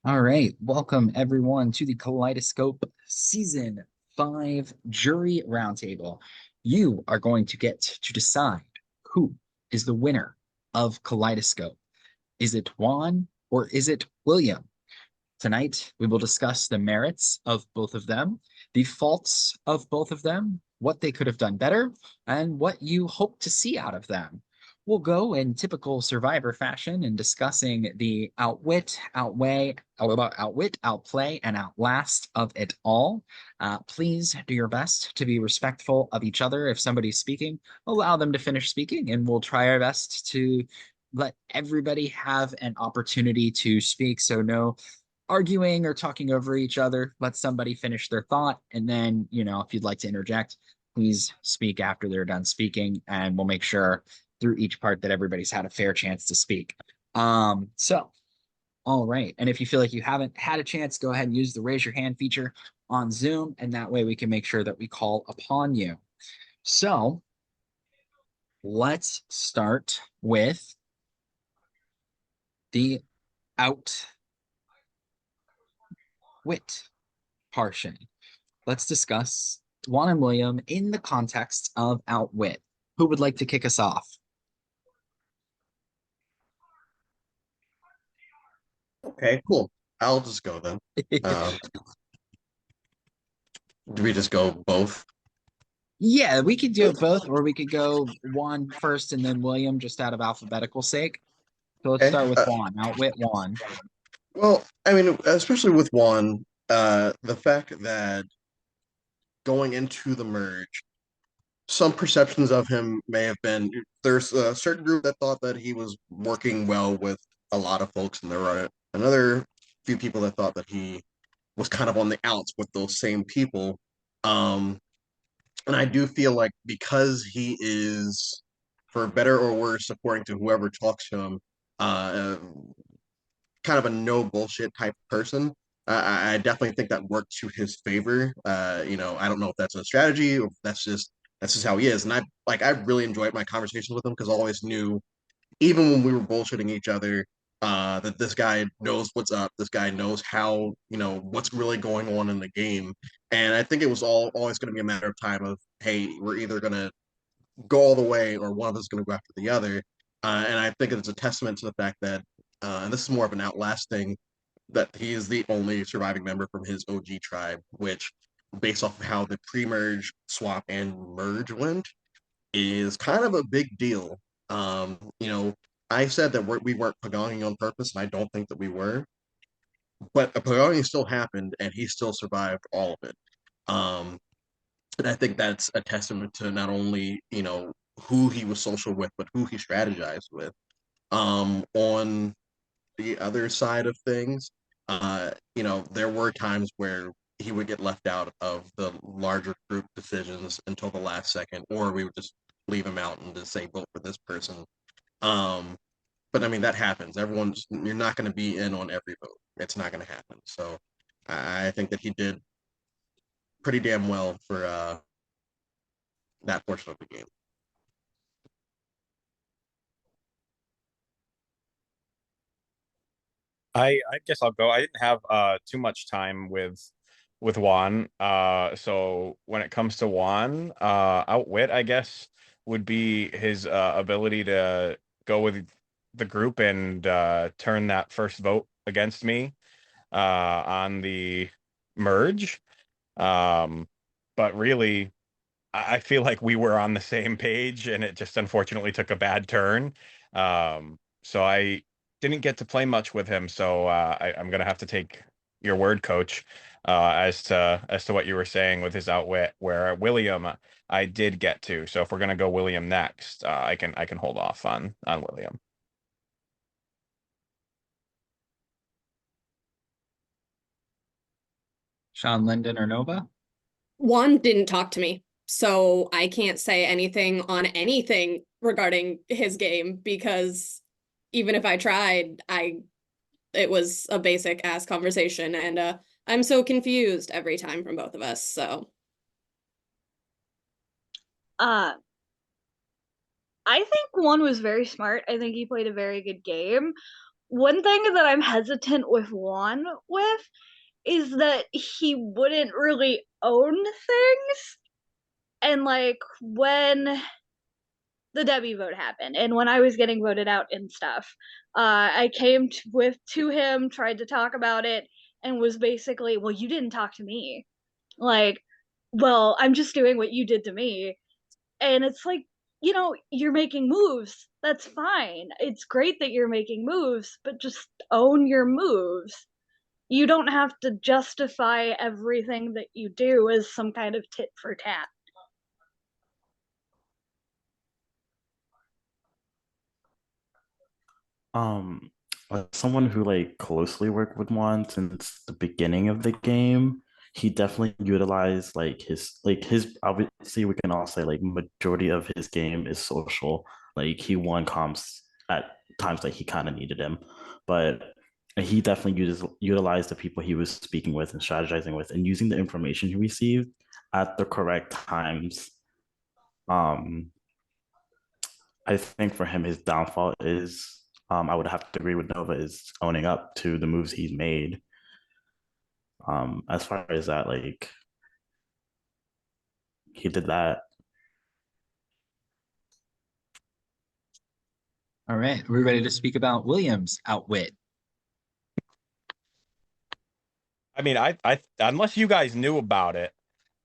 All right, welcome everyone to the Kaleidoscope Season 5 Jury Roundtable. You are going to get to decide who is the winner of Kaleidoscope. Is it Juan or is it William? Tonight, we will discuss the merits of both of them, the faults of both of them, what they could have done better, and what you hope to see out of them. We'll go in typical Survivor fashion in discussing the outwit, outplay, and outlast of it all. Please do your best to be respectful of each other. If somebody's speaking, allow them to finish speaking, and we'll try our best to let everybody have an opportunity to speak. So no arguing or talking over each other. Let somebody finish their thought. And then, if you'd like to interject, please speak after they're done speaking. And we'll make sure through each part that everybody's had a fair chance to speak. So, all right. And if you feel like you haven't had a chance, go ahead and use the raise your hand feature on Zoom. And that way we can make sure that we call upon you. So let's start with the outwit portion. Let's discuss Juan and William in the context of outwit. Who would like to kick us off? Okay, cool. I'll just go then. Um, do we just go both? Yeah, we could do it both, or we could go Juan first and then William just out of alphabetical sake. So let's Okay. start with Juan. Outwit Juan. Well, I mean, especially with one, the fact that going into the merge, some perceptions of him may have been there's a certain group that thought that he was working well with a lot of folks, and there were another few people that thought that he was kind of on the outs with those same people. Um, and I do feel like because he is, for better or worse, according to whoever talks to him, uh, kind of a no bullshit type person. I definitely think that worked to his favor. I don't know if that's a strategy or if that's just how he is. And I really enjoyed my conversations with him because I always knew, even when we were bullshitting each other, that this guy knows what's up. This guy knows how, what's really going on in the game. And I think it was always going to be a matter of time of, hey, we're either going to go all the way or one of us is going to go after the other. And I think it's a testament to the fact that, and this is more of an Outlast thing, that he is the only surviving member from his OG tribe, which, based off of how the pre-merge, swap, and merge went, is kind of a big deal. Um, you know, I said that we weren't Pagani on purpose, and I don't think that we were, but a Pagani still happened, and he still survived all of it. Um, and I think that's a testament to not only, who he was social with, but who he strategized with. On the other side of things, there were times where he would get left out of the larger group decisions until the last second, or we would just leave him out and just say vote for this person. Um, but I mean that happens. You're not going to be in on every vote. It's not going to happen. So I think that he did pretty damn well for that portion of the game. I guess I'll go. I didn't have too much time with Juan. So when it comes to Juan, outwit, I guess, would be his ability to go with the group and turn that first vote against me on the merge. Um, but really, I feel like we were on the same page, and it just unfortunately took a bad turn. So I didn't get to play much with him. So I'm gonna have to take your word, Coach, as to what you were saying with his outwit. Where William, I did get to. So if we're gonna go William next, I can hold off on William. Sean Linden or Nova? Juan didn't talk to me, so I can't say anything on anything regarding his game because even if I tried, I it was a basic ass conversation and I'm so confused every time from both of us. So Uh, I think one was very smart. I think he played a very good game. one thing that I'm hesitant with Juan with is that he wouldn't really own things. And like when the Debbie vote happened and when I was getting voted out and stuff, I came to him, tried to talk about it, and was basically, well, you didn't talk to me. Like, well, I'm just doing what you did to me. And it's like, you're making moves. That's fine. It's great that you're making moves, but just own your moves. You don't have to justify everything that you do as some kind of tit for tat. Um, as someone who like closely worked with Juan since the beginning of the game, he definitely utilized like his obviously we can all say like majority of his game is social. Like he won comps at times that he kind of needed him, but he definitely utilized the people he was speaking with and strategizing with and using the information he received at the correct times. Um, I think for him, his downfall is I would have to agree with Nova is owning up to the moves he's made. As far as that, like he did that. All right, we're ready to speak about William's outwit. I mean, I unless you guys knew about it,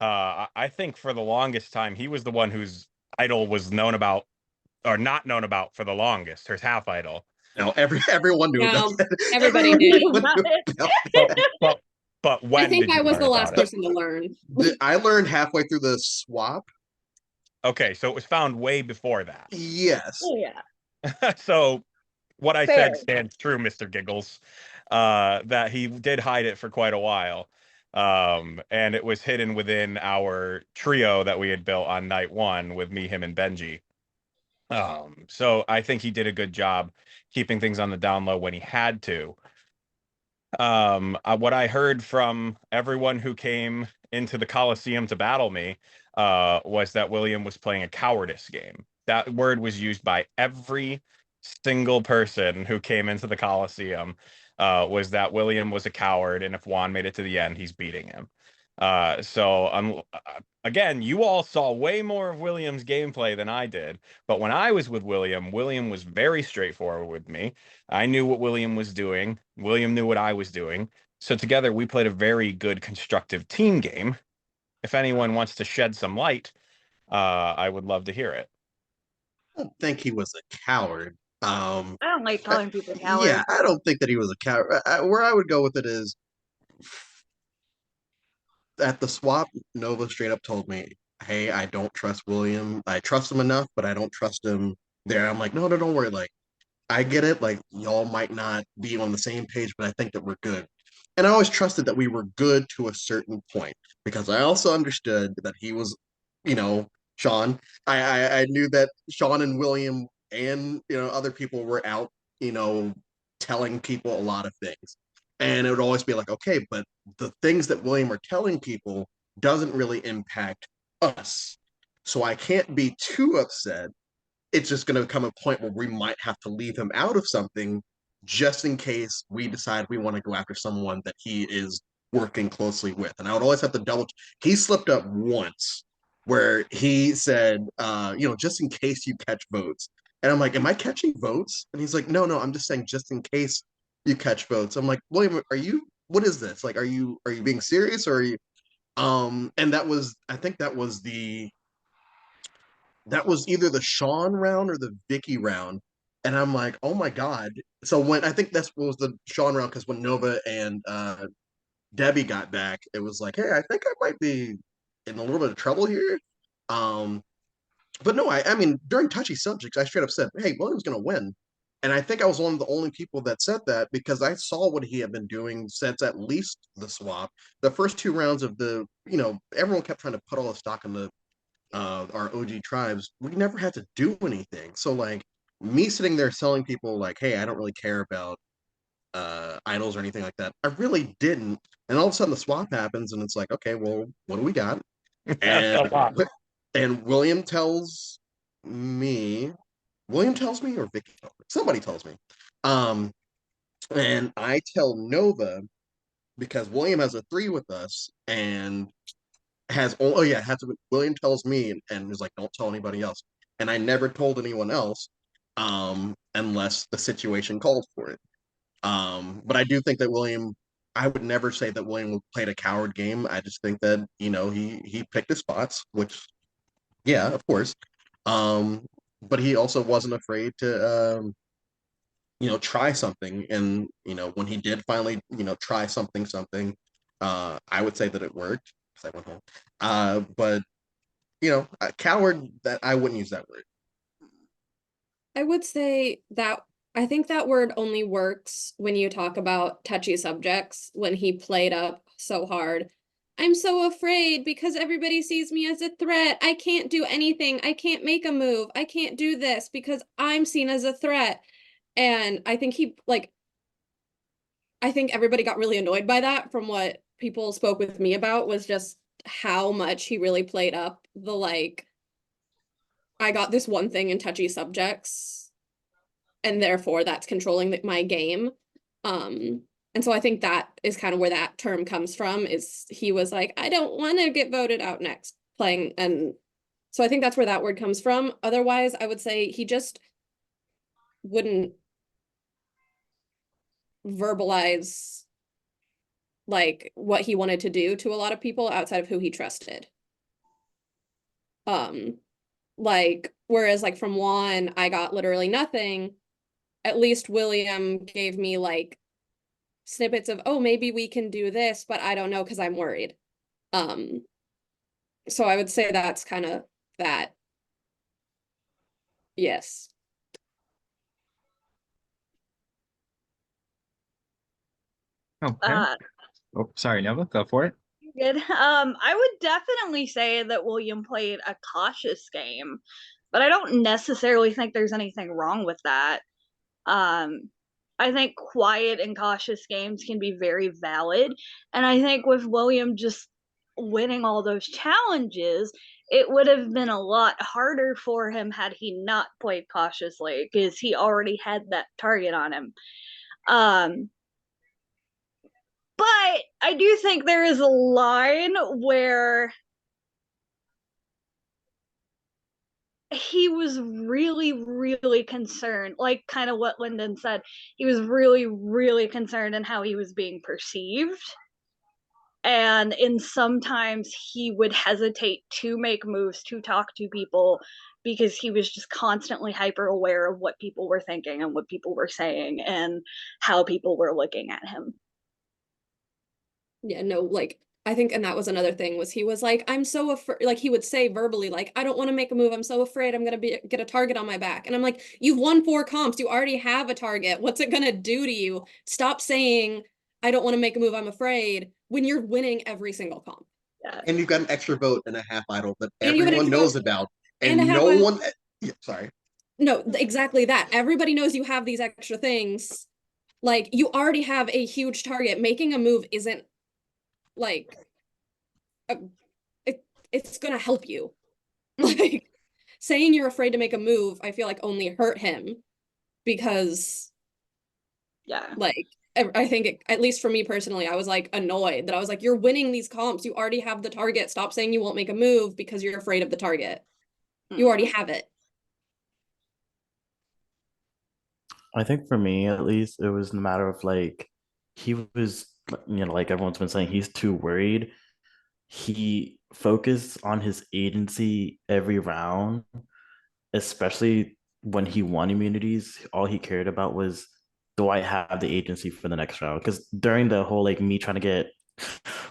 I think for the longest time he was the one whose idol was known about or not known about for the longest, her half idol. No, everyone knew about No, that. everybody Everyone did. knew about it. But I when think did I you was learn the last about it? person to learn. I learned halfway through the swap. Okay, so it was found way before that. Yes. Oh yeah. So what I Fair. said stands true, Mr. Giggles. That he did hide it for quite a while. And it was hidden within our trio that we had built on night one with me, him, and Benji. So I think he did a good job keeping things on the down low when he had to. What I heard from everyone who came into the Colosseum to battle me was that William was playing a cowardice game. That word was used by every single person who came into the Colosseum, was that William was a coward, and if Juan made it to the end, he's beating him. Again, you all saw way more of William's gameplay than I did, but when I was with William, William was very straightforward with me. I knew what William was doing. William knew what I was doing. So together we played a very good constructive team game. If anyone wants to shed some light, I would love to hear it. I don't think he was a coward. I don't like calling people cowards. Yeah, I don't think that he was a coward. Where I would go with it is at the swap, Nova straight up told me, "Hey, I don't trust William. I trust him enough, but I don't trust him there." I'm like, "No, no, don't worry. Like, I get it. Like, y'all might not be on the same page, but I think that we're good." And I always trusted that we were good to a certain point because I also understood that he was, you know, Sean. I knew that Sean and William and other people were out, you know, telling people a lot of things, and it would always be like, okay, but the things that William are telling people doesn't really impact us, so I can't be too upset. It's just going to come a point where we might have to leave him out of something just in case we decide we want to go after someone that he is working closely with. And I would always have to double. He slipped up once where he said, just in case you catch votes. And I'm like, am I catching votes? And he's like, no, no, I'm just saying just in case you catch votes. I'm like, William, what is this? Like, are you being serious or are you, and I think that was either the Sean round or the Vicky round. And I'm like, oh my God. So when I think that's what was the Sean round, because when Nova and Debbie got back, it was like, hey, I think I might be in a little bit of trouble here. Um, but no, I mean, during touchy subjects, I straight up said, hey, William's gonna win. And I think I was one of the only people that said that because I saw what he had been doing since at least the swap. The first two rounds of everyone kept trying to put all the stock in our OG tribes, we never had to do anything. So like me sitting there telling people like, hey, I don't really care about idols or anything like that. I really didn't. And all of a sudden the swap happens and it's like, okay, well, what do we got? That's a And lot. and me, William tells me or Vicky tells me, somebody tells me. Um, And I tell Nova because William has a 3 with us and has oh yeah, has to, William tells me and is like, don't tell anybody else. And I never told anyone else unless the situation called for it. But I do think that William, I would never say that William played a coward game. I just think that, he picked his spots, which yeah, of course. Um, but he also wasn't afraid to try something. And, when he did finally, try something, I would say that it worked because I went home. But a coward, that I wouldn't use that word. I would say that I think that word only works when you talk about touchy subjects, when he played up so hard. I'm so afraid because everybody sees me as a threat. I can't do anything. I can't make a move. I can't do this because I'm seen as a threat. And I think I think everybody got really annoyed by that from what people spoke with me about was just how much he really played up the I got this one thing in touchy subjects and therefore that's controlling my game. And so I think that is kind of where that term comes from is he was like, I don't want to get voted out next playing. And so I think that's where that word comes from. Otherwise, I would say he just wouldn't verbalize like what he wanted to do to a lot of people outside of who he trusted. Um, whereas like from Juan, I got literally nothing. At least William gave me like snippets of, oh, maybe we can do this, but I don't know because I'm worried. Um, so I would say that's kind of that. Yes. Okay. Uh, Oh, sorry, Nova, go for it. Good. I would definitely say that William played a cautious game, but I don't necessarily think there's anything wrong with that. Um, I think quiet and cautious games can be very valid, and I think with William just winning all those challenges, it would have been a lot harder for him had he not played cautiously because he already had that target on him. Um, but I do think there is a line where he was really, really concerned, like kind of what Lyndon said. He was really, really concerned in how he was being perceived. And in sometimes he would hesitate to make moves, to talk to people, because he was just constantly hyper aware of what people were thinking and what people were saying and how people were looking at him. Yeah, no, like I think, and that was another thing was he was like, I'm so afraid, like he would say verbally, like, I don't want to make a move. I'm so afraid I'm gonna get a target on my back. And I'm like, you've won 4 comps. You already have a target. What's it gonna do to you? Stop saying, I don't want to make a move. I'm afraid when you're winning every single comp. Yeah. And you've got an extra vote and a half idol that And you have an everyone extra knows vote about, and a and half no idol. one. Yeah, sorry. No, exactly that. Everybody knows you have these extra things. Like you already have a huge target. Making a move isn't like a, it's gonna help you. Like saying you're afraid to make a move, I feel like only hurt him because Yeah. like I think at least for me personally, I was like annoyed that I was like, you're winning these comps. You already have the target. Stop saying you won't make a move because you're afraid of the target. You already have it. I think for me, at least, it was a matter of like, he was, like everyone's been saying, he's too worried. He focused on his agency every round, especially when he won immunities. All he cared about was, do I have the agency for the next round? Because during the whole like me trying to get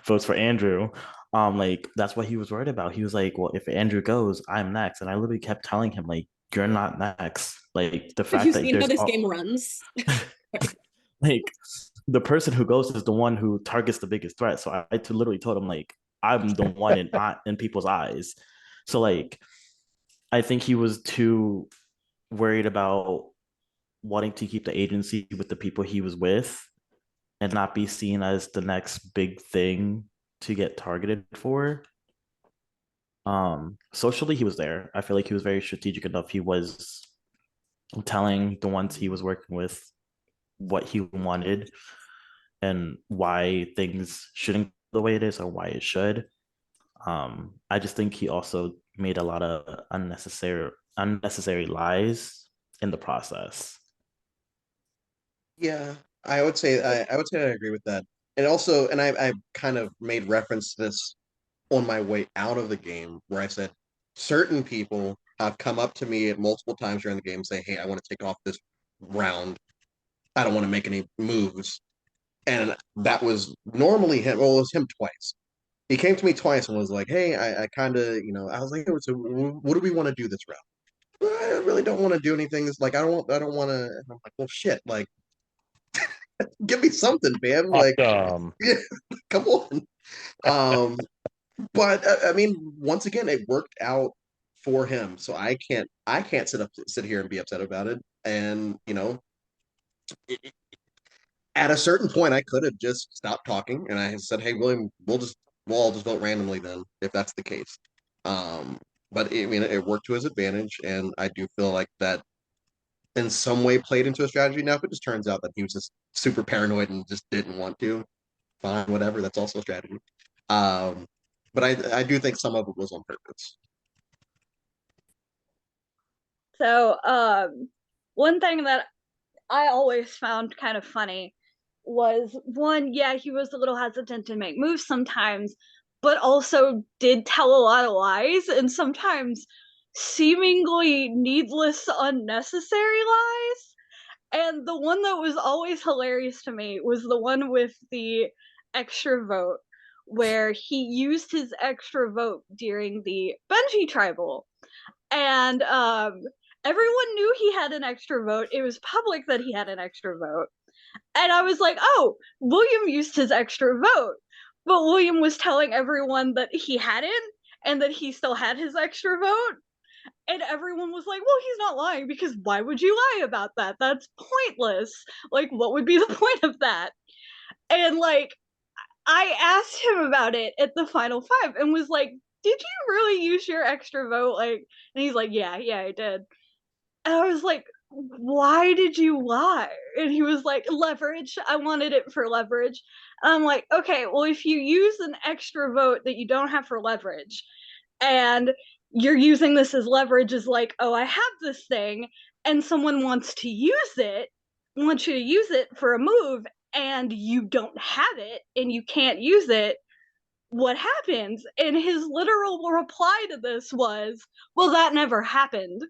votes for Andrew, like that's what he was worried about. He was like, well, if Andrew goes, I'm next. And I literally kept telling him, like, you're not next. Like the Have fact you that seen how there's this game runs? like the person who goes is the one who targets the biggest threat. So I literally told him like I'm the one in people's eyes. So like I think he was too worried about wanting to keep the agency with the people he was with and not be seen as the next big thing to get targeted for. Socially he was there. I feel like he was very strategic enough. He was telling the ones he was working with what he wanted and why things shouldn't go the way it is or why it should. I just think he also made a lot of unnecessary lies in the process. Yeah, I would say I agree with that. And also, and I kind of made reference to this on my way out of the game, where I said certain people have come up to me multiple times during the game and say, "Hey, I want to take off this round. I don't want to make any moves." And that was normally him. Well, it was him twice. He came to me twice and was like, "Hey, I kind of, I was like, so what do we want to do this round? I really don't want to do anything. It's like I don't want to." And I'm like, "Well, shit, like, give me something, man. Like, Awesome. yeah, come on." Um, but I mean, once again, it worked out for him, so I can't sit here and be upset about it. And at a certain point, I could have just stopped talking and I said, "Hey, William, we'll all just vote randomly then, if that's the case." Um, but I mean, it worked to his advantage, and I do feel like that in some way played into a strategy. Now, if it just turns out that he was just super paranoid and just didn't want to, fine, whatever. That's also a strategy. Um, but I do think some of it was on purpose. So, one thing that I always found kind of funny was one, yeah, he was a little hesitant to make moves sometimes, but also did tell a lot of lies and sometimes seemingly needless, unnecessary lies. And the one that was always hilarious to me was the one with the extra vote, where he used his extra vote during the Benji tribal. And everyone knew he had an extra vote. It was public that he had an extra vote. And I was like, oh, William used his extra vote. But William was telling everyone that he hadn't and that he still had his extra vote. And everyone was like, well, he's not lying because why would you lie about that? That's pointless. Like, what would be the point of that? And like, I asked him about it at the final five and was like, did you really use your extra vote? Like, and he's like, yeah, I did. And I was like, why did you lie? And he was like, leverage. I wanted it for leverage. And I'm like, okay, well, if you use an extra vote that you don't have for leverage, and you're using this as leverage, as like, oh, I have this thing, and someone wants wants you to use it for a move, and you don't have it, and you can't use it, what happens? And his literal reply to this was, well, that never happened.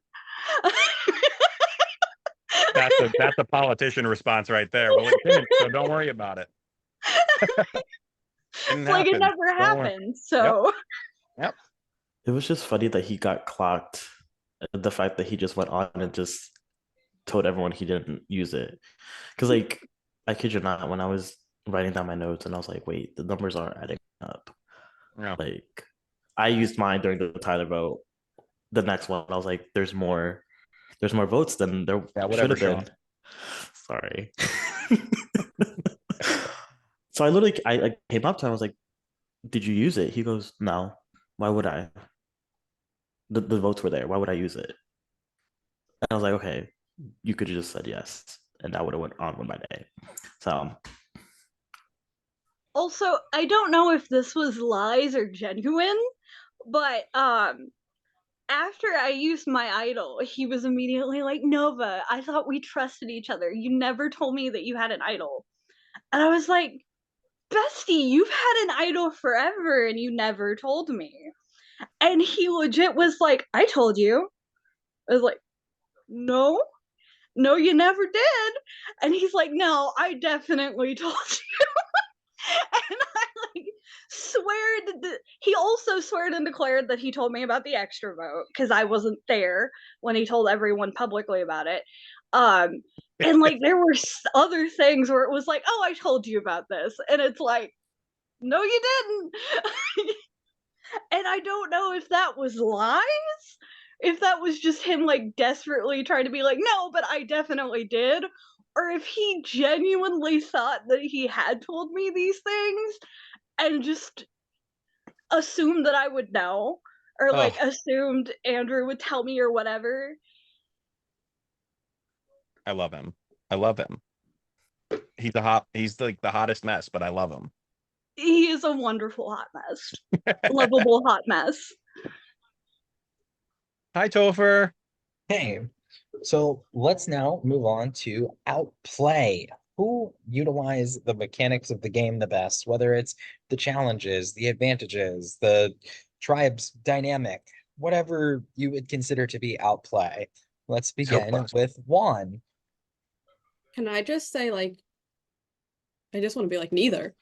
That's a politician response right there. Well, it didn't, so don't worry about it. Didn't Like, it happen. never Don't worry. happened. So Yep. It was just funny that he got clocked. The fact that he just went on and just told everyone he didn't use it. Because, like, I kid you not, when I was writing down my notes and I was like, wait, the numbers aren't adding up. Yeah. Like, I used mine during the Tyler vote. The next one, I was like, there's more votes than there should whatever, have been. Sean. Sorry. So I literally, I came up to him, I was like, did you use it? He goes, no. Why would I? The votes were there. Why would I use it? And I was like, okay, you could have just said yes, and I would have went on with my day. So also, I don't know if this was lies or genuine, but after I used my idol, he was immediately like, Nova, I thought we trusted each other. You never told me that you had an idol. And I was like, bestie, you've had an idol forever and you never told me. And he legit was like, I told you. I was like, no, you never did. And he's like, no, I definitely told you. And I like swear that he also sweared and declared that he told me about the extra vote because I wasn't there when he told everyone publicly about it. And like there were other things where it was like, oh, I told you about this, and it's like, no, you didn't. And I don't know if that was lies, if that was just him like desperately trying to be like, no, but I definitely did, or if he genuinely thought that he had told me these things and just assumed that I would know, or like assumed Andrew would tell me or whatever. I love him. I love him. he's like the hottest mess, but I love him. He is a wonderful hot mess. Lovable hot mess. Hi, Topher. Hey, so let's now move on to outplay. Who utilize the mechanics of the game the best, whether it's the challenges, the advantages, the tribe's dynamic, whatever you would consider to be outplay. Let's begin with Juan. Can I just say, like, I just want to be like, neither.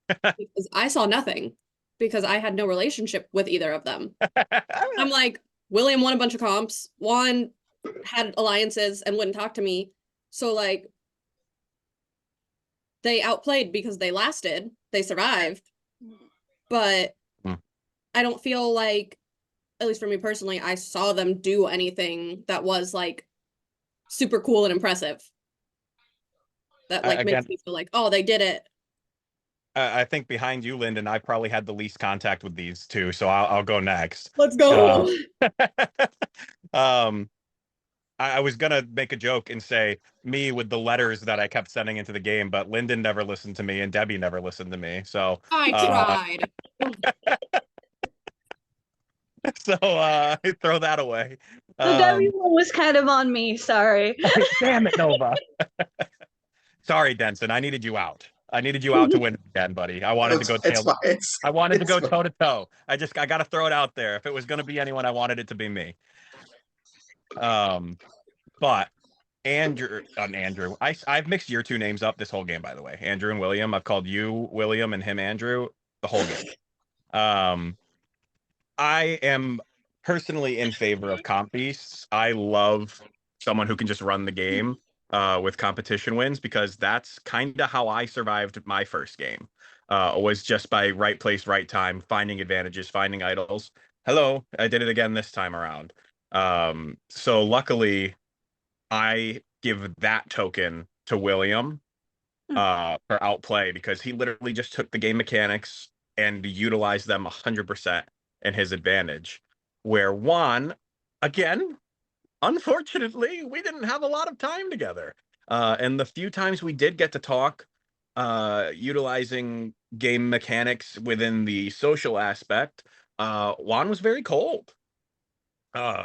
Because I saw nothing. Because I had no relationship with either of them. I'm like, William won a bunch of comps. Juan had alliances and wouldn't talk to me. So, like, they outplayed because they lasted. They survived. But I don't feel like, at least for me personally, I saw them do anything that was, like, super cool and impressive. That, like, Again, makes me feel like, oh, they did it. I think behind you, Lyndon, I probably had the least contact with these two, so I'll go next. Let's go. I was gonna make a joke and say me with the letters that I kept sending into the game, but Lyndon never listened to me and Debbie never listened to me. So I tried. throw that away. The Debbie one was kind of on me, sorry. Damn it, Nova. Sorry, Denson. I needed you out. I needed you out to win again, buddy. I wanted to go I wanted to go toe to toe. I gotta throw it out there. If it was gonna be anyone, I wanted it to be me. But Andrew, I've mixed your two names up this whole game, by the way. Andrew and William. I've called you William and him Andrew the whole game. I am personally in favor of comp beasts. I love someone who can just run the game with competition wins, because that's kind of how I survived my first game. Was just by right place, right time, finding advantages, finding idols. Hello, I did it again this time around. So luckily, I give that token to William for outplay, because he literally just took the game mechanics and utilized them 100% in his advantage. Where Juan, again, unfortunately, we didn't have a lot of time together. And the few times we did get to talk, utilizing game mechanics within the social aspect, Juan was very cold.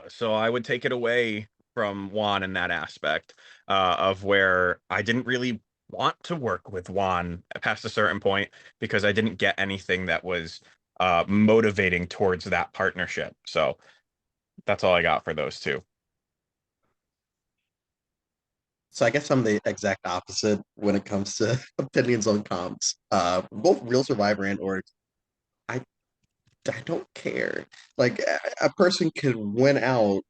So I would take it away from Juan in that aspect, of where I didn't really want to work with Juan past a certain point, because I didn't get anything that was motivating towards that partnership. So that's all I got for those two. So I guess I'm the exact opposite when it comes to opinions on comps. Both Real Survivor and Org, I I don't care. Like a person could win out,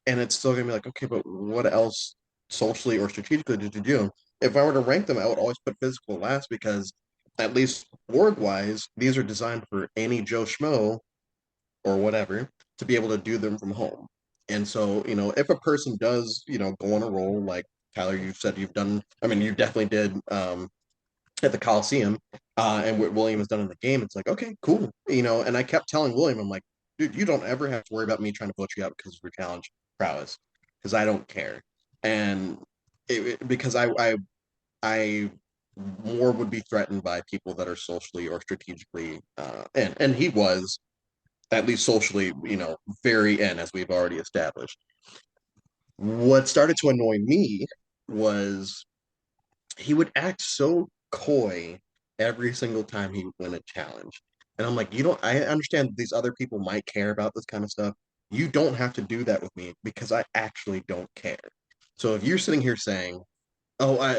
and it's still gonna be like, okay, but what else socially or strategically did you do? If I were to rank them, I would always put physical last, because at least org wise, these are designed for any Joe Schmo or whatever to be able to do them from home. And so, if a person does, go on a roll, like Tyler, you said you've done, I mean, you definitely did at the Colosseum, and what William has done in the game, it's like, okay, cool. And I kept telling William, I'm like, dude, you don't ever have to worry about me trying to vote you out because of your challenge prowess, because I don't care. And because I more would be threatened by people that are socially or strategically, and he was at least socially, very in, as we've already established. What started to annoy me was he would act so coy every single time he would win a challenge. And I'm like, I understand these other people might care about this kind of stuff. You don't have to do that with me, because I actually don't care. So if you're sitting here saying, oh, I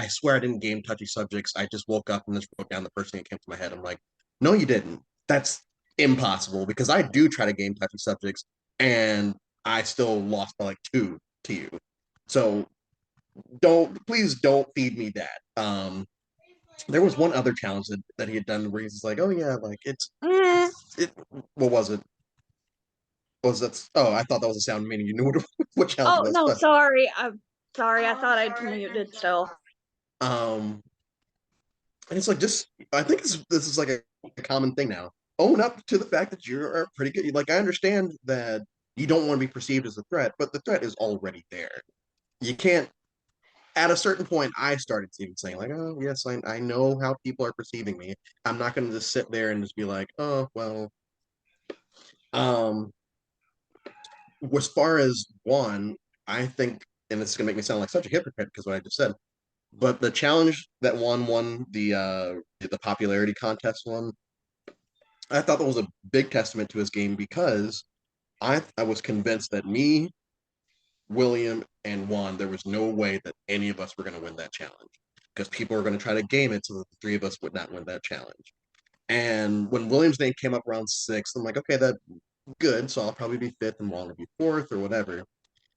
swear I didn't game touchy subjects. I just woke up and just wrote down the first thing that came to my head. I'm like, no, you didn't. That's impossible, because I do try to game touchy subjects, and I still lost by like 2 to you. So please don't feed me that. There was one other challenge that he had done where he's like, oh yeah, like what was it? Was that? Oh, I thought that was a sound meaning you knew what challenge Oh, it was. no, sorry. I'm sorry. I thought I'd muted still. And it's like, just I think this is like a common thing now. Own up to the fact that you're pretty good. Like, I understand that you don't want to be perceived as a threat, but the threat is already there. You can't at a certain point, I started even saying like, oh yes, I know how people are perceiving me. I'm not going to just sit there and just be like, oh well. Um, as far as Juan, I think, and it's going to make me sound like such a hypocrite because what I just said, but the challenge that Juan won the popularity contest one, I thought that was a big testament to his game because I was convinced that me, William, and Juan, there was no way that any of us were going to win that challenge because people were going to try to game it so that the three of us would not win that challenge. And when William's name came up around sixth, I'm like, okay, that's good. So I'll probably be fifth and Juan will be fourth or whatever.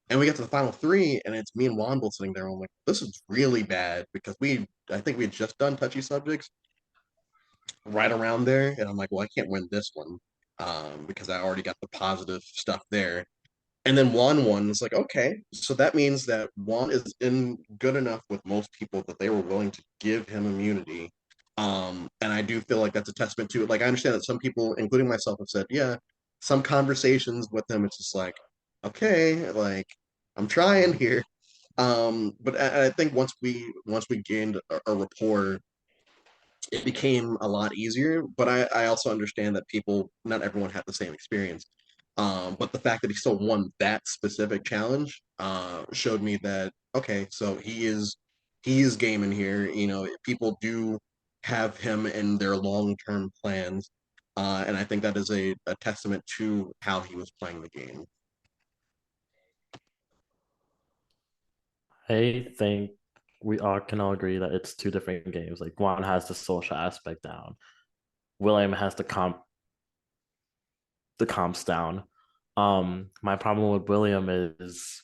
And we get to the final three, and it's me and Juan both sitting there. And I'm like, this is really bad because I think we had just done touchy subjects right around there, and I'm like, well, I can't win this one because I already got the positive stuff there. And then Juan won. It's like, okay, so that means that Juan is in good enough with most people that they were willing to give him immunity. And I do feel like that's a testament to it. Like I understand that some people, including myself, have said, yeah, some conversations with him, it's just like, okay, like I'm trying here. But I think once we gained a rapport, it became a lot easier. But I also understand that not everyone had the same experience. But the fact that he still won that specific challenge showed me that okay, so he is gaming here. People do have him in their long-term plans, and I think that is a testament to how he was playing the game. I think we all can all agree that it's two different games. Like Juan has the social aspect down. William has the comps down. My problem with William is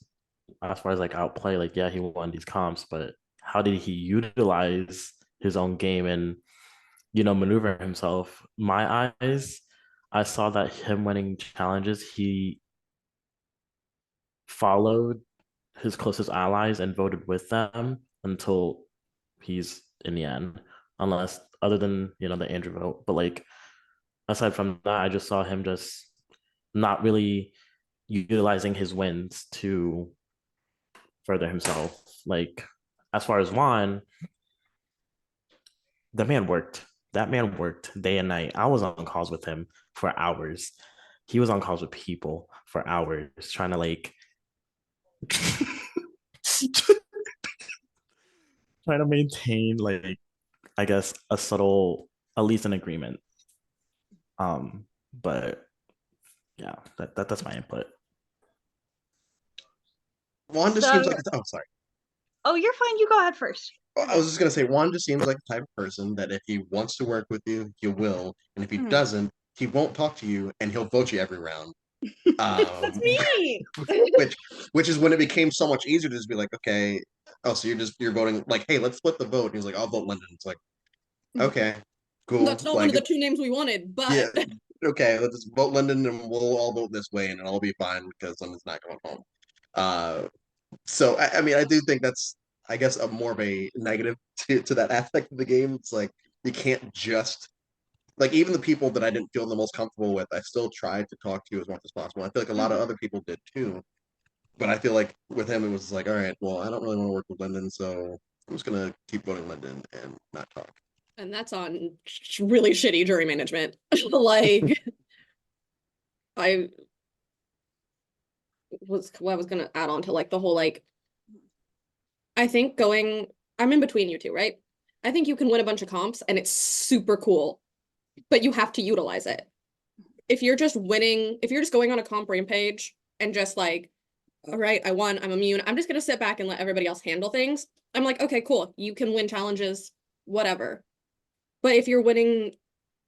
as far as like outplay, like yeah, he won these comps, but how did he utilize his own game and maneuver himself? My eyes, I saw that him winning challenges, he followed his closest allies and voted with them until he's in the end, unless other than the Andrew vote. But like aside from that, I just saw him just not really utilizing his wins to further himself. Like as far as Juan, the man worked. That man worked day and night. I was on calls with him for hours. He was on calls with people for hours trying to like trying to maintain like I guess a subtle, at least an agreement. But yeah, that's my input. Juan just seems So, like oh, sorry. oh, you're fine. You go ahead first. I was just gonna say, Juan just seems like the type of person that if he wants to work with you, he will, and if he doesn't, he won't talk to you, and he'll vote you every round. That's Um, me. which is when it became so much easier to just be like, okay, oh, so you're voting like, hey, let's split the vote. And he's like, I'll vote Lyndon. It's like, okay, cool. That's not one Like, of the two names we wanted, yeah, but okay, let's just vote Lyndon, and we'll all vote this way, and it'll be fine because Lyndon's not going home. Uh, so I mean, I do think that's, I guess, a more of a negative to that aspect of the game. It's like you can't just like even the people that I didn't feel the most comfortable with, I still tried to talk to as much as possible. I feel like a lot of other people did too, but I feel like with him it was like, all right, well, I don't really want to work with Lyndon, so I'm just gonna keep voting Lyndon and not talk. and that's on really shitty jury management. Like I what I was gonna add on to like the whole like I think I'm in between you two, right? I think you can win a bunch of comps and it's super cool, but you have to utilize it. If you're just winning, if you're just going on a comp rampage and just like, all right, I won, I'm immune, I'm just gonna sit back and let everybody else handle things. I'm like, okay, cool. You can win challenges, whatever. But if you're winning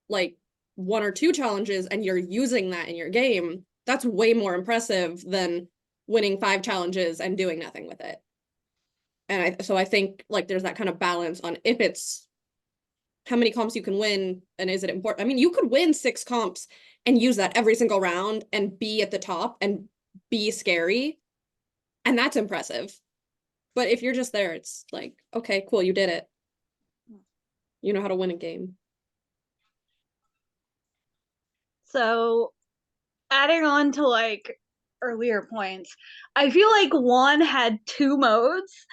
like one or two challenges and you're using that in your game, that's way more impressive than winning 5 challenges and doing nothing with it. And so I think like there's that kind of balance on if it's how many comps you can win and is it important. I mean, you could win 6 comps and use that every single round and be at the top and be scary, and that's impressive. But if you're just there, it's like, okay, cool, you did it. You know how to win a game. So, adding on to like earlier points, I feel like Juan had two modes,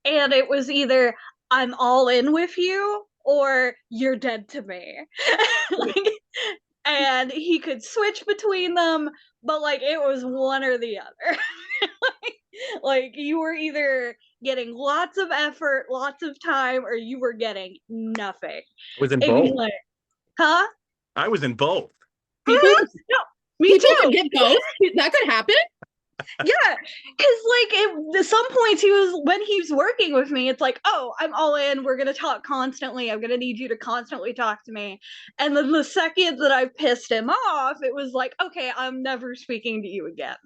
and it was either I'm all in with you or you're dead to me. Like, and he could switch between them, but like it was one or the other. like you were either getting lots of effort, lots of time, or you were getting nothing. I was in It'd be both. like, huh? I was in both. People No, me people too. could get both. That could happen. Yeah, because like at some points he was when he's working with me, it's like, oh, I'm all in. We're gonna talk constantly. I'm gonna need you to constantly talk to me. And then the second that I pissed him off, it was like, okay, I'm never speaking to you again.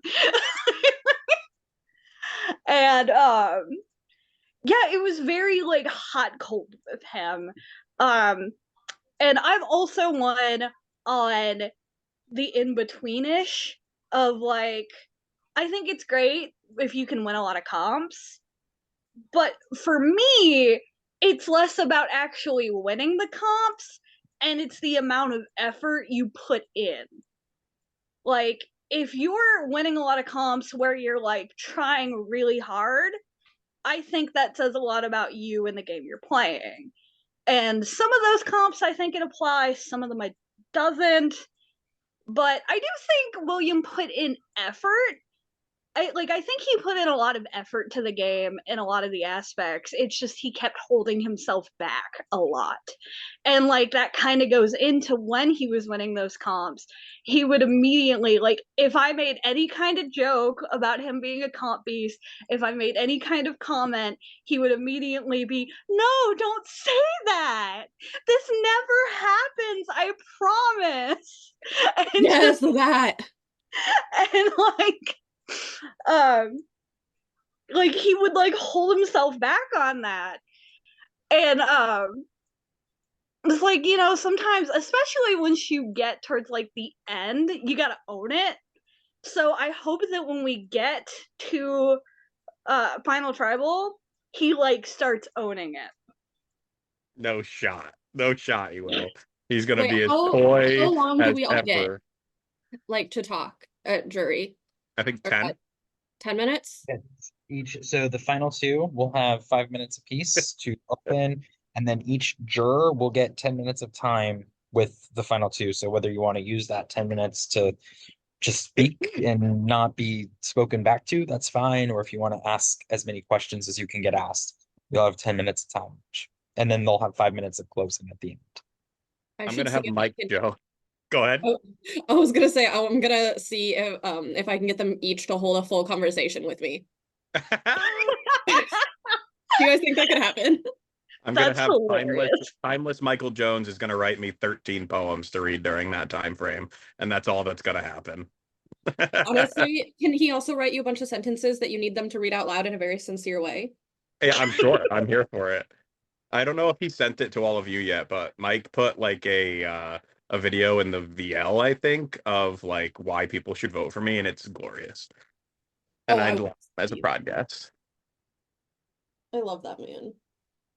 and yeah, it was very like hot cold with him. And I've also won on the in betweenish of like I think it's great if you can win a lot of comps. But for me, it's less about actually winning the comps and it's the amount of effort you put in. Like, if you're winning a lot of comps where you're like trying really hard, I think that says a lot about you and the game you're playing. And some of those comps I think it applies, some of them it doesn't. But I do think William put in effort. I think he put in a lot of effort to the game in a lot of the aspects. It's just he kept holding himself back a lot. And like that kind of goes into when he was winning those comps. He would immediately like if I made any kind of joke about him being a comp beast, if I made any kind of comment, he would immediately be, "No, don't say that. This never happens. I promise." And Yes, just that. and um like he would like hold himself back on that. And it's like, sometimes, especially once you get towards like the end, you gotta own it. So I hope that when we get to Final Tribal, he like starts owning it. No shot. No shot he will. He's gonna Wait, be as how coy long do as we all get ever. like to talk at jury? I think Or 10. 10 minutes? So the final two will have 5 minutes apiece to open, and then each juror will get 10 minutes of time with the final two. So whether you want to use that 10 minutes to just speak and not be spoken back to, that's fine. Or if you want to ask as many questions as you can get asked, you'll have 10 minutes of time. And then they'll have 5 minutes of closing at the end. I I'm should gonna see have if Mike I can. Joe. Go ahead. Oh, I was gonna say I'm gonna see if I can get them each to hold a full conversation with me. Do you guys think that could happen? I'm gonna That's have hilarious. timeless Michael Jones is gonna write me 13 poems to read during that time frame, and that's all that's gonna happen. Honestly, can he also write you a bunch of sentences that you need them to read out loud in a very sincere way? Yeah, I'm sure. I'm here for it. I don't know if he sent it to all of you yet, but Mike put like a video in the VL, I think, of like why people should vote for me, and it's glorious. And Oh, I I'd want love it as a to. podcast. I love that man.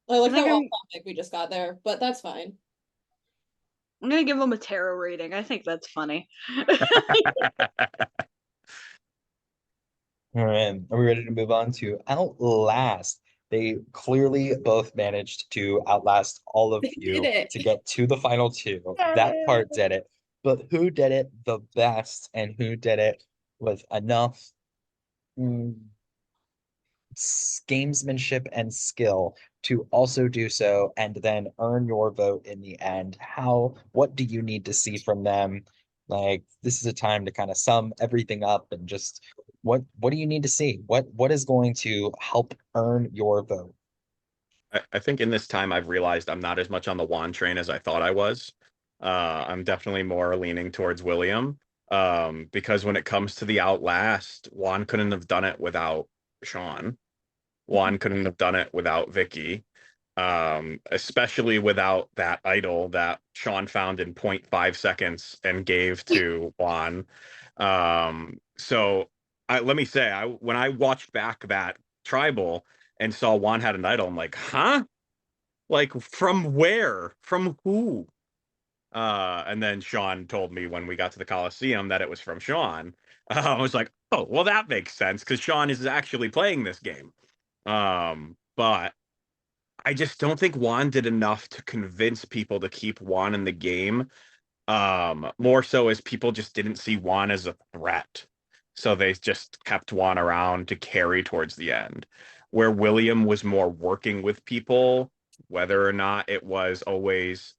I like I think how off I'm, topic we just got there, but that's fine. I'm gonna give him a tarot reading. I think that's funny. All right, are we ready to move on to Outlast? They clearly both managed to outlast all of They did you it. to get to the final two. That part did it. But who did it the best and who did it with enough mm, gamesmanship and skill to also do so and then earn your vote in the end? What do you need to see from them? Like, this is a time to kind of sum everything up and just what do you need to see? What is going to help earn your vote? I think in this time I've realized I'm not as much on the Juan train as I thought I was. I'm definitely more leaning towards William. Because when it comes to the Outlast, Juan couldn't have done it without Sean. Juan couldn't have done it without Vicky. Especially without that idol that Sean found in 0.5 seconds and gave to Juan. So let me say, when I watched back that tribal and saw Juan had an idol, I'm like, huh? Like from where? From who? And then Sean told me when we got to the Colosseum that it was from Sean. I was like, oh, well, that makes sense because Sean is actually playing this game. But I just don't think Juan did enough to convince people to keep Juan in the game. More so as people just didn't see Juan as a threat. So they just kept Juan around to carry towards the end. Where William was more working with people, whether or not it was always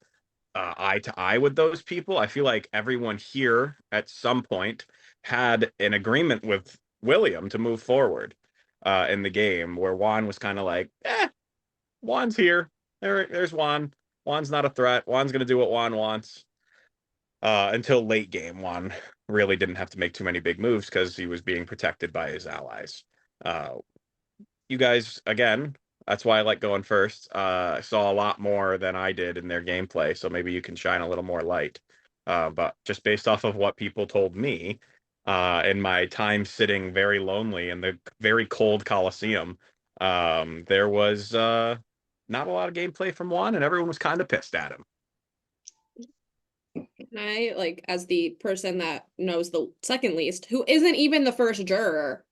eye to eye with those people. I feel like everyone here at some point had an agreement with William to move forward in the game, where Juan was kind of like, Juan's here. There's Juan. Juan's not a threat. Juan's going to do what Juan wants. Until late game, Juan really didn't have to make too many big moves because he was being protected by his allies. You guys, again, that's why I like going first. Saw a lot more than I did in their gameplay, so maybe you can shine a little more light. But just based off of what people told me, in my time sitting very lonely in the very cold Colosseum, there was not a lot of gameplay from Juan, and everyone was kind of pissed at him. And I, like, as the person that knows the second least, who isn't even the first juror,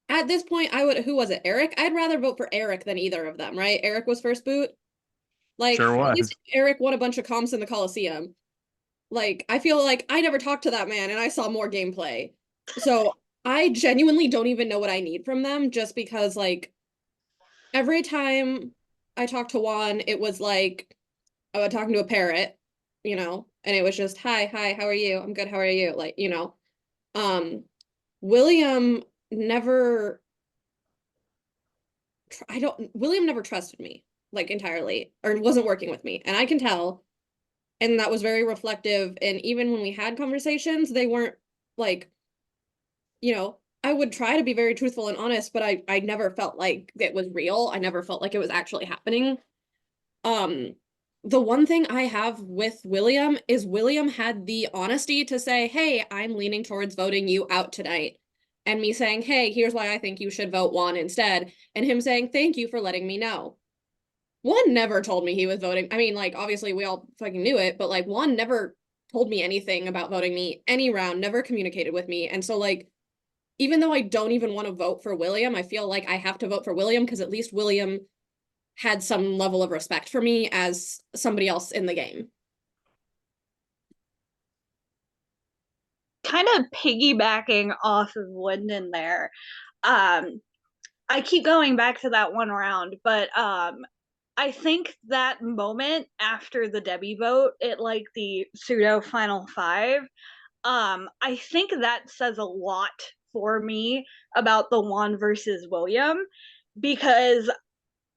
at this point, I would, who was it, Eric? I'd rather vote for Eric than either of them, right? Eric was first boot. Like, Sure at was. least Eric won a bunch of comps in the Colosseum. Like, I feel like I never talked to that man and I saw more gameplay. So I genuinely don't even know what I need from them, just because, like, every time I talked to Juan, it was like I was talking to a parrot, you know, and it was just, hi, how are you? I'm good, how are you? Like, you know. William never William never trusted me, like, entirely, or wasn't working with me, and I can tell. And that was very reflective. And even when we had conversations, they weren't like, you know, I would try to be very truthful and honest, but I never felt like it was real. I never felt like it was actually happening. Um, the one thing I have with William is William had the honesty to say, hey, I'm leaning towards voting you out tonight. And me saying, hey, here's why I think you should vote Juan instead. And him saying, thank you for letting me know. Juan never told me he was voting. I mean, like, obviously we all fucking knew it, but like Juan never told me anything about voting me any round, never communicated with me. And so, like, even though I don't even want to vote for William, I feel like I have to vote for William because at least William had some level of respect for me as somebody else in the game. Kind of piggybacking off of Lyndon there. I keep going back to that one round, but I think that moment after the Debbie vote at like the pseudo final five, I think that says a lot for me about the Juan versus William, because,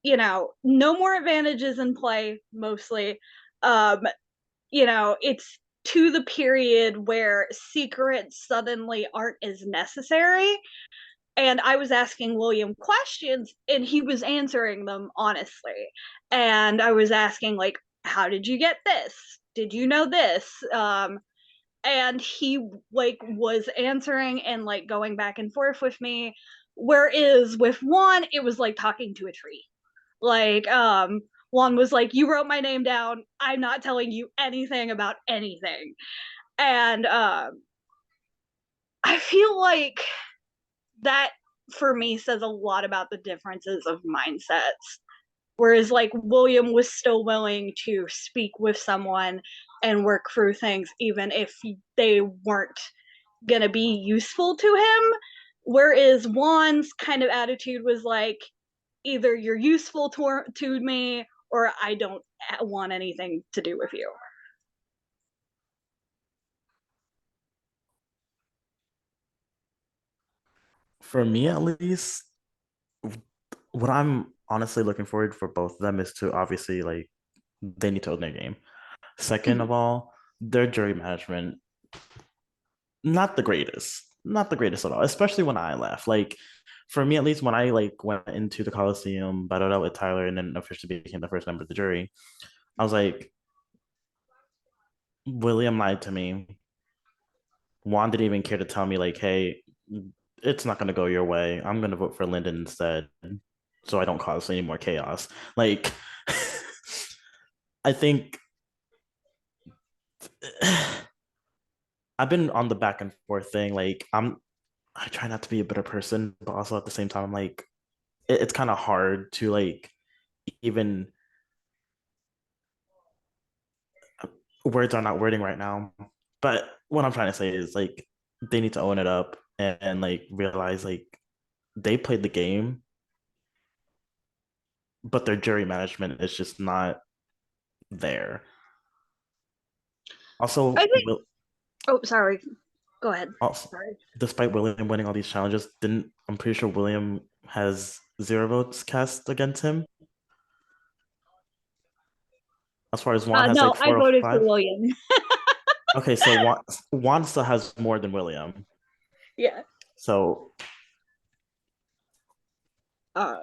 you know, no more advantages in play mostly. You know, it's to the period where secrets suddenly aren't as necessary. And I was asking William questions and he was answering them honestly. And I was asking, like, how did you get this? Did you know this? And he, like, was answering and like going back and forth with me. Whereas with Juan, it was like talking to a tree. Like, Juan was like, you wrote my name down. I'm not telling you anything about anything. And I feel like that for me says a lot about the differences of mindsets. Whereas, like, William was still willing to speak with someone and work through things, even if they weren't gonna be useful to him. Whereas Juan's kind of attitude was like, either you're useful to me or I don't want anything to do with you. For me, at least, what I'm honestly looking forward for both of them is to obviously, like, they need to own their game. Second of all, their jury management, not the greatest. Not the greatest at all, especially when I left. Like, for me at least, when I like went into the Coliseum, battled out with Tyler, and then officially became the first member of the jury, I was like, William lied to me. Juan didn't even care to tell me, like, hey, it's not gonna go your way. I'm gonna vote for Lyndon instead, so I don't cause any more chaos. Like, I think I've been on the back and forth thing. Like, I try not to be a bitter person, but also at the same time, like it's kind of hard to like even words are not wording right now. But what I'm trying to say is like they need to own it up and like realize like they played the game, but their jury management is just not there. Also, I think. Oh, sorry. Go ahead. also, Sorry. despite William winning all these challenges, didn't I'm pretty sure William has 0 votes cast against him. As far as Juan has No, like I 4 or voted for 5. William. Okay, so Juan still has more than William. Yeah. So Uh,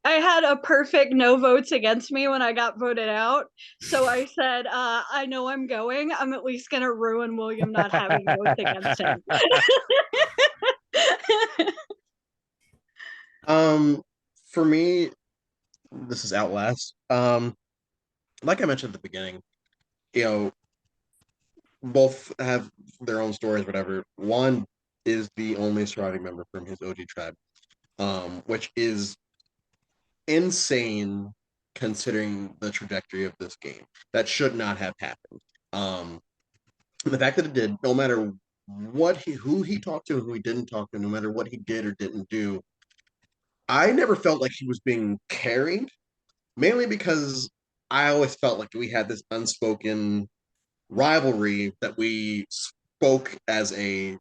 I had a perfect no votes against me when I got voted out. So I said, I know I'm going. I'm at least going to ruin William not having votes against him. For me, this is Outlast. Like I mentioned at the beginning, you know, both have their own stories, whatever. One is the only surviving member from his OG tribe, which is insane considering the trajectory of this game. That should not have happened. The fact that it did, no matter who he talked to and who he didn't talk to, no matter what he did or didn't do, I never felt like he was being carried. Mainly because I always felt like we had this unspoken rivalry that we spoke as a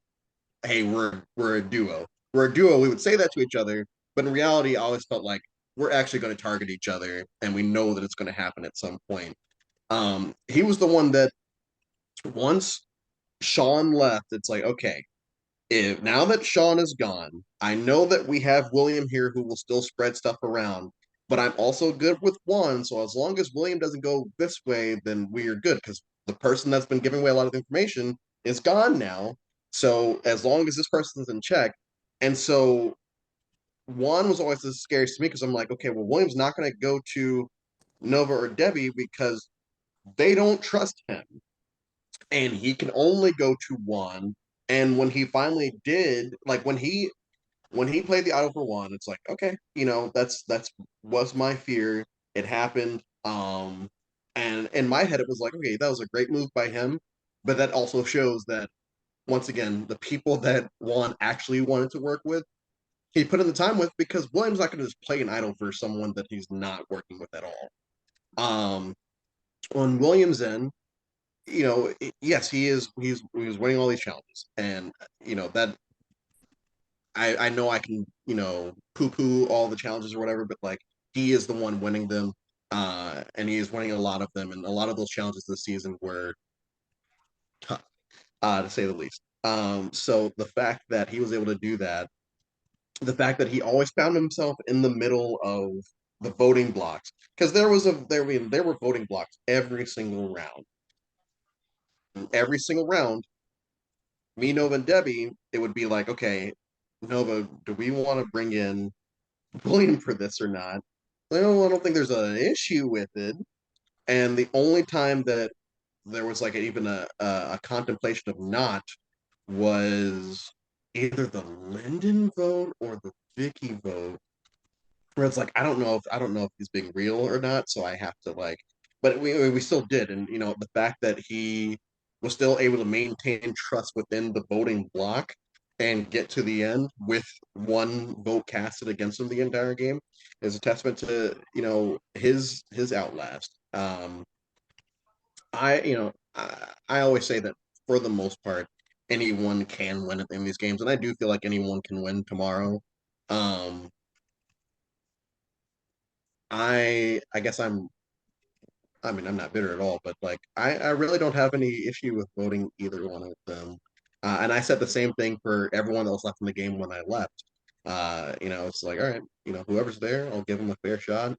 hey, we're a duo. We're a duo. We would say that to each other, but in reality, I always felt like we're actually going to target each other, and we know that it's going to happen at some point. He was the one that once Sean left, it's like, okay, if now that Sean is gone, I know that we have William here who will still spread stuff around, but I'm also good with one. So as long as William doesn't go this way, then we are good because the person that's been giving away a lot of information is gone now. So as long as this person's in check, and so one was always the scariest to me because I'm like, okay, well, William's not going to go to Nova or Debbie because they don't trust him and he can only go to one. And when he finally did, like when he played the auto for one, it's like, okay, that's was my fear. It happened. And in my head, it was like, okay, that was a great move by him. But that also shows that once again, the people that Juan actually wanted to work with, he put in the time with because William's not going to just play an idol for someone that he's not working with at all. When Williams in, yes, he was winning all these challenges, and that I know I can poo poo all the challenges or whatever, but like he is the one winning them, and he is winning a lot of them, and a lot of those challenges this season were tough, to say the least. So the fact that he was able to do that, the fact that he always found himself in the middle of the voting blocks, because there were voting blocks every single round. Every single round, me, Nova, and Debbie, it would be like, okay, Nova, do we want to bring in William for this or not? Well, I don't think there's an issue with it. And the only time that there was like even a contemplation of not was either the Lyndon vote or the Vicky vote, where it's like I don't know if he's being real or not, so I have to like, but we still did, and the fact that he was still able to maintain trust within the voting block and get to the end with one vote casted against him the entire game is a testament to his outlast. I always say that for the most part anyone can win in these games, and I do feel like anyone can win tomorrow. um I guess I mean, I'm not bitter at all, but like I really don't have any issue with voting either one of them. And I said the same thing for everyone that was left in the game when I left. It's like, all right, whoever's there, I'll give them a fair shot.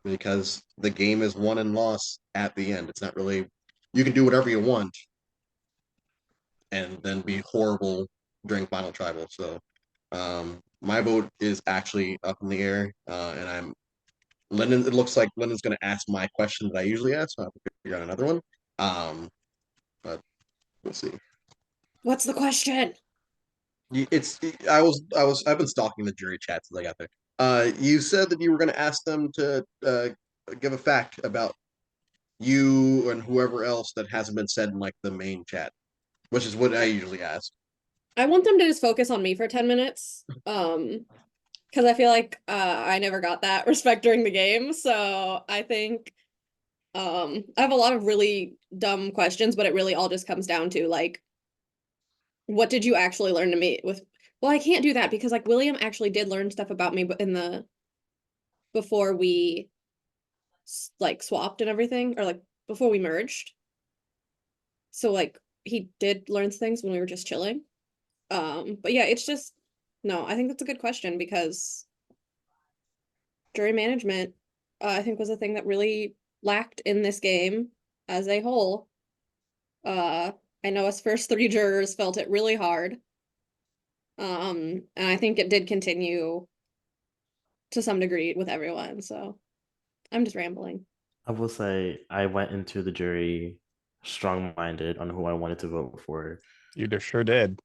Because the game is won and lost at the end. It's not really you can do whatever you want and then be horrible during final tribal. So my vote is actually up in the air, and Lyndon. It looks like Lyndon's going to ask my question that I usually ask, so I have to figure out another one. But we'll see. What's the question? I've been stalking the jury chat since I got there. You said that you were going to ask them to give a fact about you and whoever else that hasn't been said in like the main chat, which is what I usually ask. I want them to just focus on me for 10 minutes. Because I feel like I never got that respect during the game. So I think I have a lot of really dumb questions, but it really all just comes down to like, what did you actually learn to me with? Well, I can't do that because like William actually did learn stuff about me in the before we like swapped and everything, or like before we merged. So like he did learn things when we were just chilling. But yeah, it's just no, I think that's a good question because jury management, I think was a thing that really lacked in this game as a whole. I know us first three jurors felt it really hard. And I think it did continue to some degree with everyone. So I'm just rambling. I will say I went into the jury strong-minded on who I wanted to vote for, You sure did.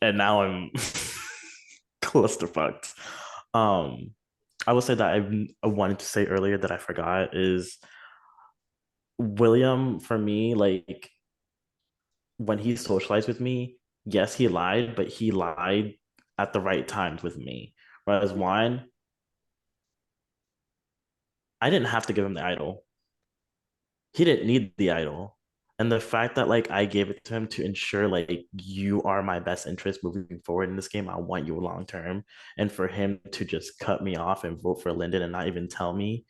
and now I'm clusterfucked. I will say that I wanted to say earlier that I forgot is William for me, like when he socialized with me, yes, he lied, but he lied at the right times with me. Whereas Juan, I didn't have to give him the idol. He didn't need the idol. And the fact that like I gave it to him to ensure like you are my best interest moving forward in this game, I want you long term. And for him to just cut me off and vote for Lyndon and not even tell me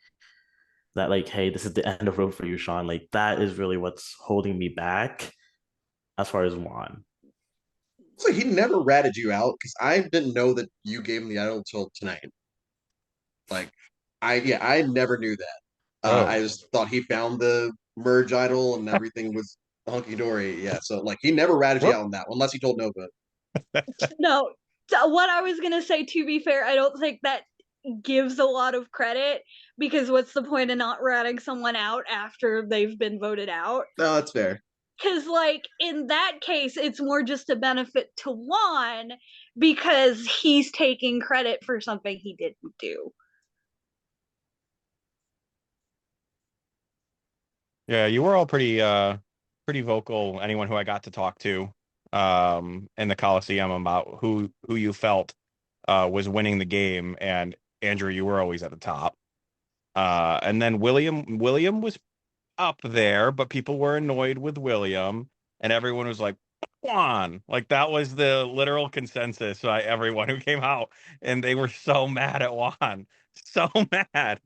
that like, hey, this is the end of road for you, Sean. Like that is really what's holding me back as far as Juan. So he never ratted you out because I didn't know that you gave him the idol until tonight. Like, I never knew that. Oh. I just thought he found the merge idol and everything was hunky dory. Yeah, so like he never ratted you Whoop. out on that one unless he told Nova. No, so what I was gonna say, to be fair, I don't think that gives a lot of credit because what's the point of not ratting someone out after they've been voted out? No, that's fair. Because, like, in that case, it's more just a benefit to Juan because he's taking credit for something he didn't do. Yeah, you were all pretty vocal, anyone who I got to talk to in the Colosseum about who you felt was winning the game. And Andrew, you were always at the top. And then William was up there, but people were annoyed with William, and everyone was like, Juan. Like that was the literal consensus by everyone who came out, and they were so mad at Juan. So mad.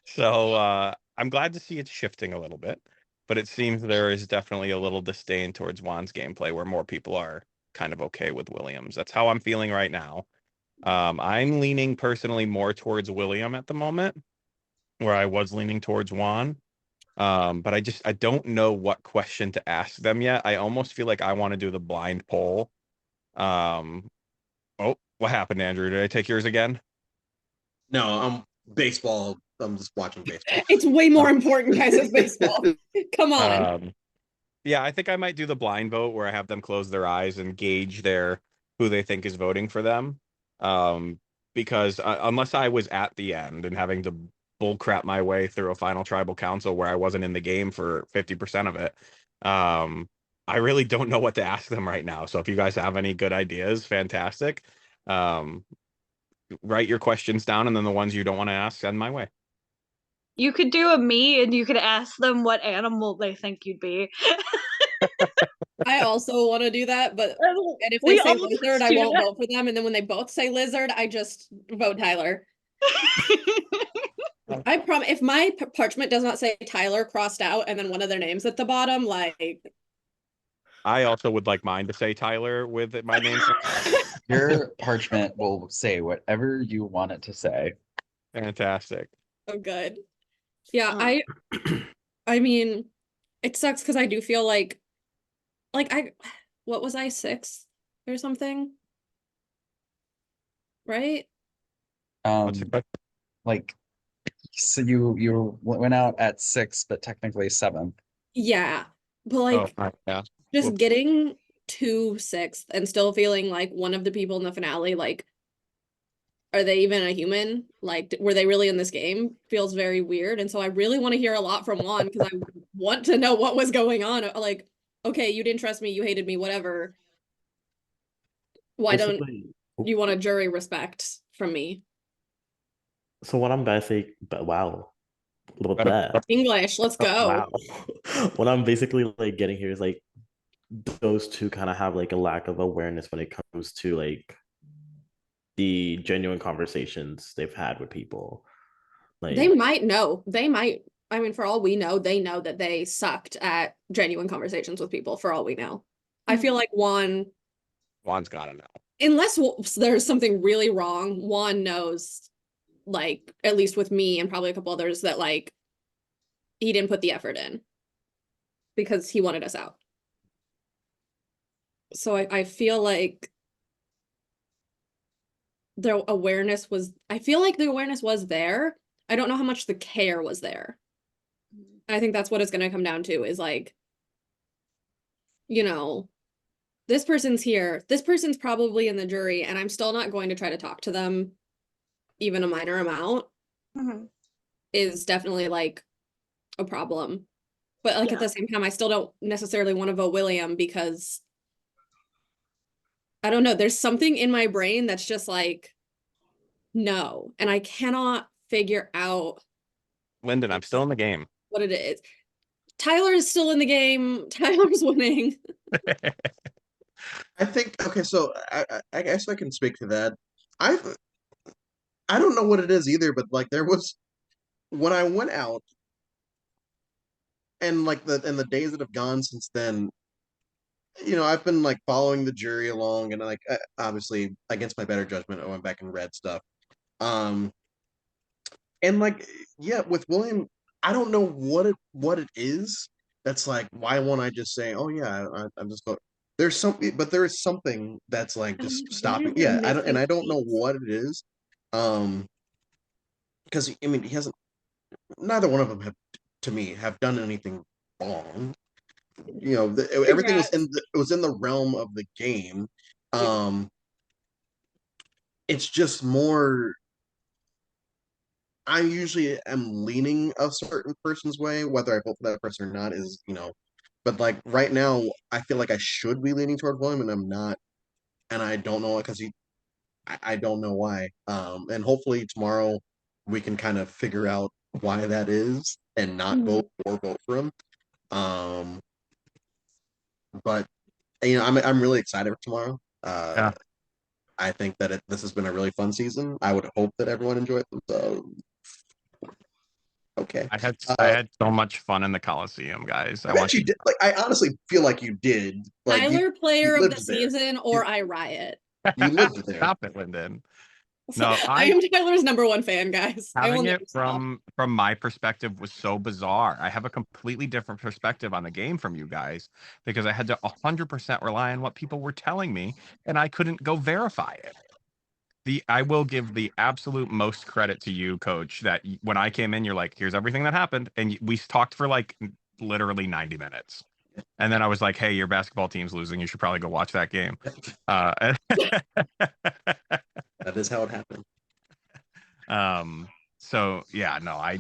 So I'm glad to see it shifting a little bit, but it seems there is definitely a little disdain towards Juan's gameplay where more people are kind of okay with Williams. That's how I'm feeling right now. I'm leaning personally more towards William at the moment, where I was leaning towards Juan. But I don't know what question to ask them yet. I almost feel like I want to do the blind poll. Um, oh, what happened, Andrew? Did I take yours again? No, baseball. I'm just watching baseball. It's way more important, guys, as baseball. Come on. Yeah, I think I might do the blind vote where I have them close their eyes and gauge who they think is voting for them. Because unless I was at the end and having to bullcrap my way through a final tribal council where I wasn't in the game for 50% of it, I really don't know what to ask them right now. So if you guys have any good ideas, fantastic. Write your questions down, and then the ones you don't want to ask, send my way. You could do a me and you could ask them what animal they think you'd be. I also want to do that, but and if they We say almost lizard, I do won't that. vote for them. And then when they both say lizard, I just vote Tyler. I promise if my parchment does not say Tyler crossed out and then one of their names at the bottom, like I also would like mine to say Tyler with my name. Your parchment will say whatever you want it to say. Fantastic. oh good. Yeah, I mean, it sucks because I do feel like what was I, 6 or something? Right? What's your question? Like, so you went out at 6, but technically 7th. Yeah. But like Yeah. just Whoops. getting 2/6 and still feeling like one of the people in the finale, like, are they even a human? Like, were they really in this game? Feels very weird. And so I really want to hear a lot from Juan because I want to know what was going on. Like, okay, you didn't trust me, you hated me, whatever. Why don't Basically, you want a jury respect from me? so what I'm basically, but wow, little Better- bit. English, let's go. Wow. What I'm basically like getting here is like those two kind of have like a lack of awareness when it comes to like the genuine conversations they've had with people. They Like, might know. They might, I mean, for all we know, they know that they sucked at genuine conversations with people, for all we know. I feel like Juan, Juan's gotta know. unless there's something really wrong, Juan knows, like, at least with me and probably a couple others, that like he didn't put the effort in because he wanted us out. So I feel like the awareness was, I feel like the awareness was there. I don't know how much the care was there. I think that's what it's going to come down to is like, you know, this person's here. This person's probably in the jury, and I'm still not going to try to talk to them, even a minor amount, is definitely like a problem. But like at the same time, I still don't necessarily want to vote William because I don't know. There's something in my brain that's just like, no. And I cannot figure out Lyndon, I'm still in the game. what it is. Tyler is still in the game. Tyler's winning. I think okay, so I guess I can speak to that. I I don't know what it is either, but like there was when I went out and like the days that have gone since then, I've been like following the jury along and like obviously against my better judgment, I went back and read stuff. Um and like yeah, with William, I don't know what it is that's like why won't I just say, "Oh yeah, I'm just going." There's something, but there is something that's like just stopping. Yeah, I don't know what it is. Um because I mean, he hasn't neither one of them have to me have done anything wrong. Everything was Congrats. it was in the realm of the game. Um it's just more I usually am leaning a certain person's way, whether I vote for that person or not but like right now I feel like I should be leaning toward William and I'm not, and I don't know because I don't know why. And hopefully tomorrow we can kind of figure out why that is and not vote for him. Um but I'm really excited for tomorrow. Yeah. I think that this has been a really fun season. I would hope that everyone enjoyed themselves. Okay. I had so much fun in the Coliseum, guys. I bet you did. Like, I honestly feel like you did. Like, Tyler, player of the lived there. season, or I riot. You lived there. Stop it, Lyndon. No, I am Tyler's #1 fan, guys. I will having never it stop. from my perspective was so bizarre. I have a completely different perspective on the game from you guys because I had to 100% rely on what people were telling me, and I couldn't go verify it. I will give the absolute most credit to you, Coach, that when I came in, you're like, "Here's everything that happened," and we talked for like literally 90 minutes. And then I was like, "Hey, your basketball team's losing. You should probably go watch that game." That is how it happened. So yeah, no, I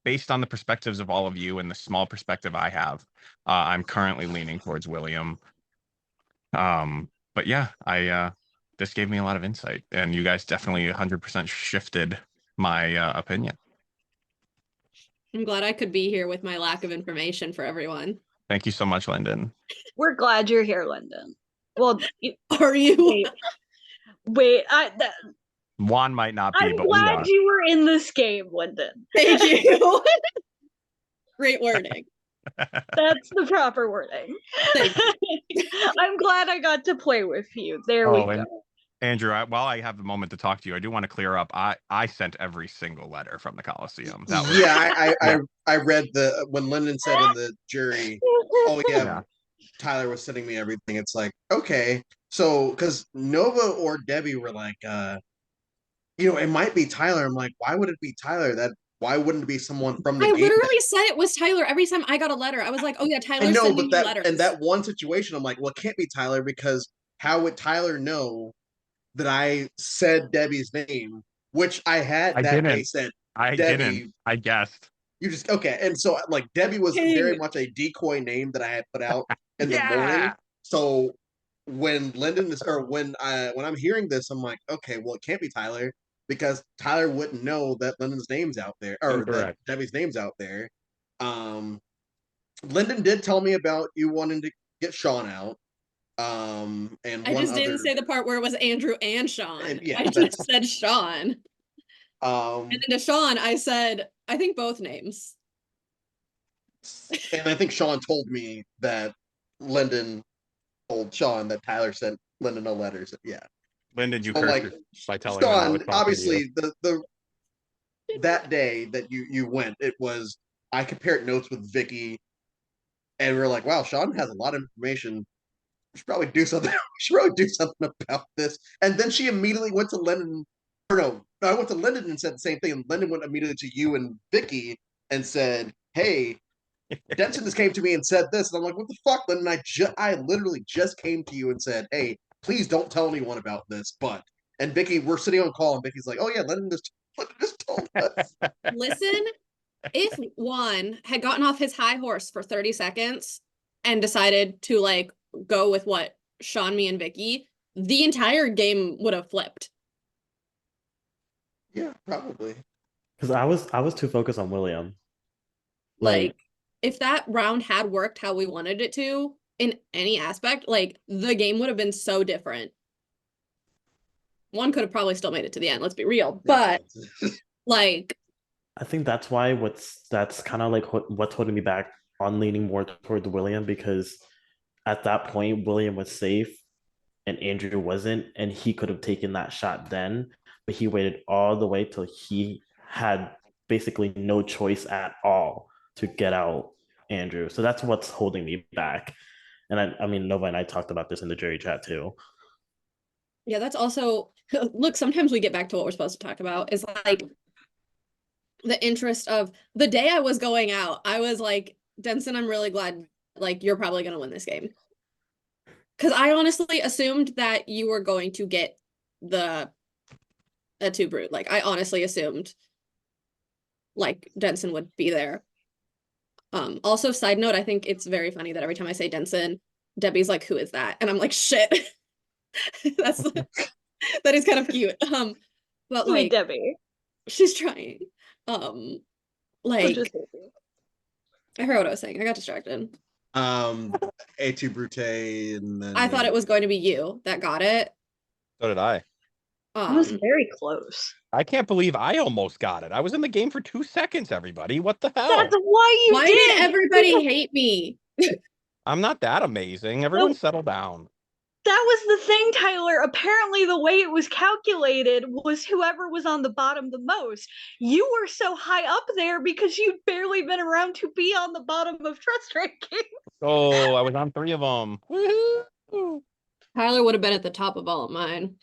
based on the perspectives of all of you and the small perspective I have, I'm currently leaning towards William. But yeah, this gave me a lot of insight, and you guys definitely 100% shifted my opinion. I'm glad I could be here with my lack of information for everyone. Thank you so much, Lyndon. We're glad you're here, Lyndon. Well, Are you? wait, Juan might not be, I'm but we glad are. you were in this game, Lyndon. Thank you. Great wording. That's the proper wording. I'm glad I got to play with you. There we go. Andrew, while I have the moment to talk to you, I do want to clear up. I sent every single letter from the Coliseum. That was I read when Lyndon said in the jury, "Oh yeah, Tyler was sending me everything." It's like, okay, so because Nova or Debbie were like, it might be Tyler. I'm like, why would it be Tyler? Why wouldn't it be someone from the I game? literally said it was Tyler every time I got a letter. I was like, oh yeah, I Tyler's know, sending but me that letters. in that one situation, I'm like, well, it can't be Tyler because how would Tyler know that I said Debbie's name, which I had I that day didn't. said I Debbie. didn't. I guessed. You just okay, and so like Debbie was very King. much a decoy name that I had put out in the morning. Yeah. So when Lyndon is or when I'm hearing this, I'm like, okay, well, it can't be Tyler because Tyler wouldn't know that Lyndon's name's out there or that Incorrect. Debbie's name's out there. Lyndon did tell me about you wanting to get Sean out. And I one just didn't other, say the part where it was Andrew and Sean. and yeah, I that's just said Sean. And then to Sean, I said, I think both names. and I think Sean told me that Lyndon told Sean that Tyler sent Lyndon a letter. So, yeah. Lyndon, you So cursed like by telling them I was Sean, talking to you. obviously the that day that you went, it was I compared notes with Vicky, and we are like, wow, Sean has a lot of information. We should probably do something. We should probably do something about this. And then she immediately went to Lyndon. Or no, I went to Lyndon and said the same thing. And Lyndon went immediately to you and Vicky and said, "Hey, Denson just came to me and said this." And I'm like, "What the fuck, Lyndon? I literally just came to you and said, hey, please don't tell anyone about this." But and Vicky, we're sitting on call, and Vicky's like, "Oh yeah, Lyndon just told us." Listen, if Juan had gotten off his high horse for 30 seconds and decided to like go with what Sean, me, and Vicky, the entire game would have flipped. Yeah, probably. Because I was too focused on William. Like, if that round had worked how we wanted it to in any aspect, like the game would have been so different. One could have probably still made it to the end, let's be real. But like I think that's why that's kind of like what's holding me back on leaning more toward William, because at that point William was safe and Andrew wasn't, and he could have taken that shot then, but he waited all the way till he had basically no choice at all to get out Andrew. So that's what's holding me back. And I mean, Nova and I talked about this in the jury chat too. yeah, that's also look, sometimes we get back to what we're supposed to talk about is like the interest of the day I was going out. I was like, Denson, I'm really glad like you're probably gonna win this game. Because I honestly assumed that you were going to get a 2 brute. Like I honestly assumed like Denson would be there. Also, side note, I think it's very funny that every time I say Denson, Debbie's like, who is that? And I'm like, shit. That is kind of cute. But Sweet like Debbie. she's trying. Like Just I heard what I was saying. I got distracted. A2 Brute, and then I thought it was going to be you that got it. So did I. I was very close. I can't believe I almost got it. I was in the game for 2 seconds, everybody. What the hell? That's why you Why did everybody hate me? I'm not that amazing. Everyone settle down. That was the thing, Tyler. Apparently, the way it was calculated was whoever was on the bottom the most. You were so high up there because you'd barely been around to be on the bottom of trust ranking. Oh, I was on 3 of them. Woohoo! Tyler would have been at the top of all of mine.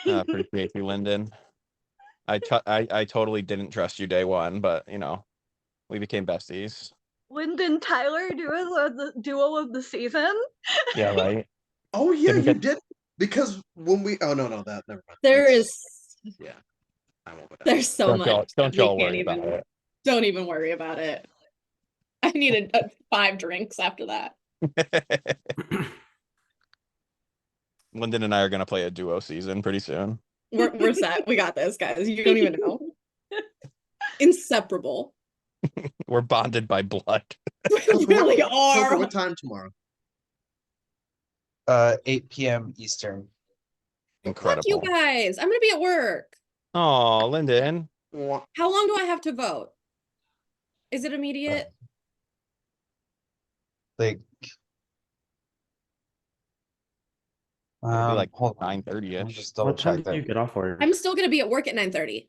Appreciate you, Lyndon. I totally didn't trust you day one, but you know, we became besties. Lyndon Tyler duo of the season. Yeah, right. Oh yeah, Didn't you get- did because when we oh no that never mind. There That's- is yeah. I won't go down. there's so much. Don't we y'all can't worry even about it. don't even worry about it. I needed 5 drinks after that. Lyndon and I are gonna play a duo season pretty soon. We're set. We got this, guys. You don't even know. Inseparable. We're bonded by blood. We really Toker, are. what time tomorrow? 8 p.m. Eastern. Incredible. Fuck you guys. I'm gonna be at work. Oh, Lyndon. How long do I have to vote? Is it immediate? Like, It'll be like hold on. 9:30 Let me ish. just double What time check do you that. get off work? I'm still gonna be at work at 9:30.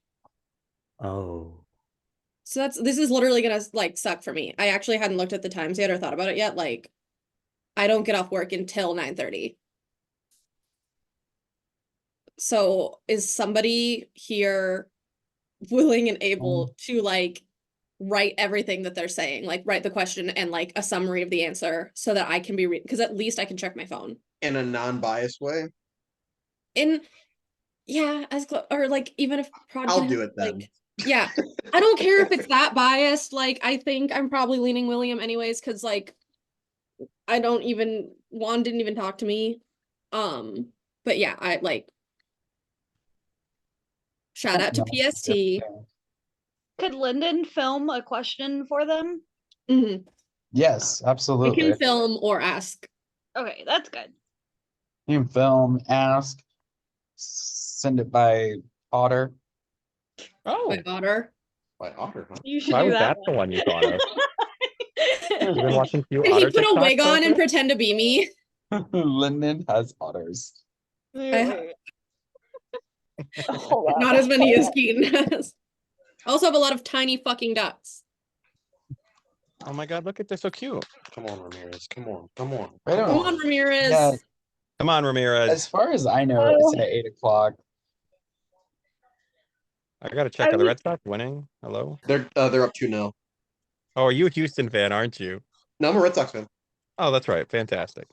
Oh. So this is literally gonna like suck for me. I actually hadn't looked at the times yet or thought about it yet. Like, I don't get off work until 9:30. So is somebody here willing and able to like write everything that they're saying, like write the question and like a summary of the answer so that I can be because at least I can check my phone in a non-biased way. in yeah as close or like even if Prod I'll can do have, it then. like yeah I don't care if it's that biased. Like I think I'm probably leaning William anyways because like I don't even Juan didn't even talk to me. But yeah, I like shout out to No, PST. yeah. Could Lyndon film a question for them? Mhm. Yes, We absolutely. can film or ask. Okay, that's good. You can film, ask, send it by Otter. Oh, My daughter. By Otter, huh? You should why do was that that the one you thought of? You've been watching a few Can he Otter put a TikToks wig on and lately? pretend to be me? Lyndon has otters. Wait. Hold on. Not as many as Keaton has. I also have a lot of tiny fucking ducks. Oh my god, look at this, so cute. Come on, Ramirez. Come on. Come on. I don't- Come on, Ramirez. Yeah, Come on, Ramirez. as far as I know, it's at 8 o'clock. I gotta check. Are the Red Sox winning? Hello? They're up 2-0. Oh, are you a Houston fan, aren't you? No, I'm a Red Sox fan. Oh, that's right. Fantastic.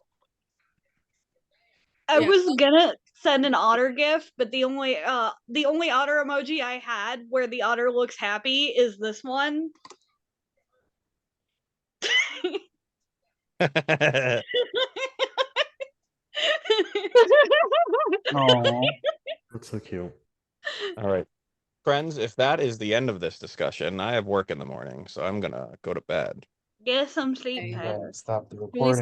I Yeah. was gonna send an otter gif, but the only otter emoji I had where the otter looks happy is this one. Oh, That's so cute. All right. Friends, if that is the end of this discussion, I have work in the morning, so I'm gonna go to bed. Get some sleep, Okay. Tyler. stop the Really recording.